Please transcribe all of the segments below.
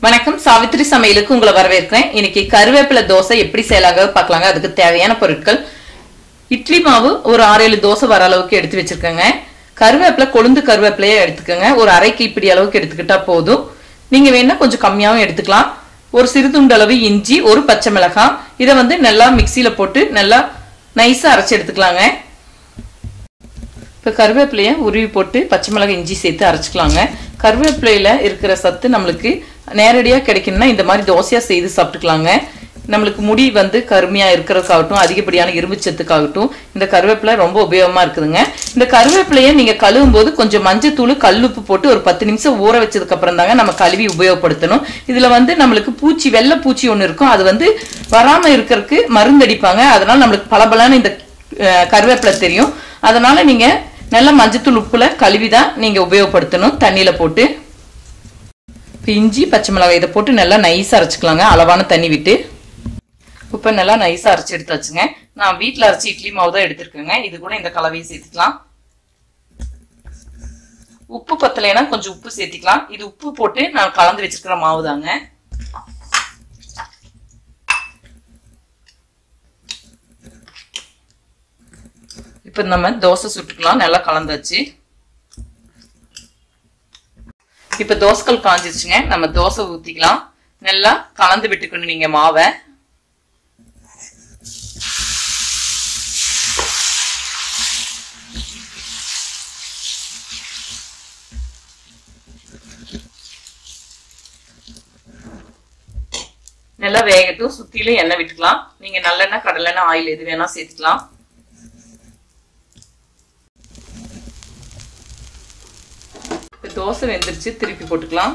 வணக்கம் சாவித்ரி சமையலுக்கு உங்களை வரவேற்கிறேன். இன்னைக்கு கருவேப்பிலை தோசை எப்படி செய்யலாங்க பார்க்கலாங்க. அதுக்கு தேவையான பொருட்கள் இட்லி மாவு ஒரு 6-7 தோசை வர அளவுக்கு எடுத்து வச்சிருக்கேங்க. கருவேப்பிலை கொழுந்து கருவேப்பிலையே எடுத்துக்கோங்க. ஒரு அரை கைப்பிடி அளவுக்கு எடுத்துக்கிட்டா போதும். நீங்க வேணா கொஞ்சம் கம்மியாவும் எடுத்துக்கலாம். ஒரு சிறுதுண்டு அளவு இஞ்சி, ஒரு பச்சை மிளகாய். இதை நல்லா மிக்சியில போட்டு நல்லா நைஸா அரைச்சு எடுத்துக்கலாங்க. இப்போ கருவேப்பிலையை உருவி போட்டு பச்சை மிளகாய் இஞ்சி சேர்த்து அரைச்சிக்கலாங்க. கருவேப்பிலையில இருக்கிற சத்து நம்மளுக்கு நேரடியாக கிடைக்கணும்னா இந்த மாதிரி தோசையாக செய்து சாப்பிட்டுக்கலாங்க. நம்மளுக்கு முடி கருமையாக இருக்கிறதுக்காகட்டும், அதிகப்படியான இரும்பு சத்துக்காகட்டும் இந்த கருவேப்பிலை ரொம்ப உபயோகமாக இருக்குதுங்க. இந்த கருவேப்பிலையை நீங்கள் கழுவும் போது கொஞ்சம் மஞ்சத்தூள், கல்லுப்பு போட்டு ஒரு 10 நிமிஷம் ஊற வச்சதுக்கு அப்புறம் தாங்க நம்ம கழுவி உபயோகப்படுத்தணும். இதில் நம்மளுக்கு பூச்சி, வெள்ளை பூச்சி ஒன்று இருக்கும். அது வராமல் இருக்கிறதுக்கு மருந்து அடிப்பாங்க. அதனால நம்மளுக்கு பலபலன்னு இந்த கருவேப்பிலை தெரியும். அதனால நீங்கள் நல்லா மஞ்சத்தூள், உப்புல கழுவிதான் நீங்க உபயோகப்படுத்தணும் தண்ணியில போட்டு. இஞ்சி, பச்சை மிளகாய் இதை போட்டு நல்லா நைஸா அரைச்சுக்கலாங்க. அளவான தண்ணி விட்டு உப்ப நல்லா நைஸா அரைச்சு எடுத்தாச்சுங்க. நான் வீட்டுல அரைச்சு இட்லி மாவு தான் எடுத்திருக்கேங்க. இது கூட இந்த கலவையை சேர்த்துக்கலாம். உப்பு பத்தலைன்னா கொஞ்சம் உப்பு சேர்த்துக்கலாம். இது உப்பு போட்டு நான் கலந்து வச்சிருக்கிற மாவு தாங்க. இப்ப நம்ம தோசை சுட்டுக்கலாம். நல்லா கலந்தாச்சு. இப்ப தோசைகள் காஞ்சிருச்சுங்க. நம்ம தோசை ஊத்திக்கலாம். நல்லா கலந்து விட்டுக்கணும் நீங்க மாவை. நல்லா வேகட்டும். சுத்திலும் எண்ணெய் விட்டுக்கலாம். நீங்க நல்லெண்ணெய், கடலெண்ணெய், ஆயில் எது வேணா சேர்த்துக்கலாம். தோசை வெந்துருச்சு. திருப்பி போட்டுக்கலாம்.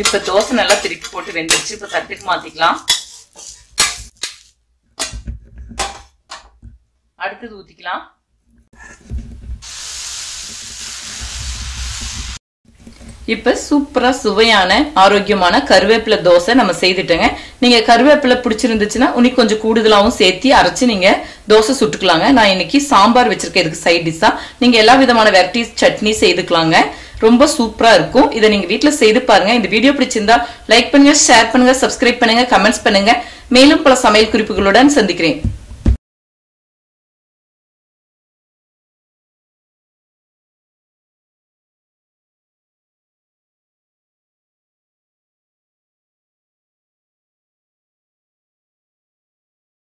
இப்ப தோசை நல்லா திருப்பி போட்டு வெந்துருச்சு. இப்ப தட்டுக்கு மாத்திக்கலாம். அடுத்தது ஊத்திக்கலாம். இப்ப சூப்பரா சுவையான ஆரோக்கியமான கருவேப்பிலை தோசை நம்ம செய்துட்டோங்க. நீங்க கருவேப்பிலை பிடிச்சிருந்துச்சுன்னா இன்னைக்கு கொஞ்சம் கூடுதலாவும் சேர்த்து அரைச்சு நீங்க தோசை சுட்டுக்கலாங்க. நான் இன்னைக்கு சாம்பார் வச்சிருக்கேன் இதுக்கு சைட் டிஷ்ஷா. நீங்க எல்லா விதமான வெரைட்டிஸ் சட்னி செய்துக்கலாங்க. ரொம்ப சூப்பரா இருக்கும். இதை நீங்க வீட்டுல செய்து பாருங்க. இந்த வீடியோ பிடிச்சிருந்தா லைக் பண்ணுங்க, ஷேர் பண்ணுங்க, சப்ஸ்கிரைப் பண்ணுங்க, கமெண்ட்ஸ் பண்ணுங்க. மேலும் பல சமையல் குறிப்புகளுடன் சந்திக்கிறேன்.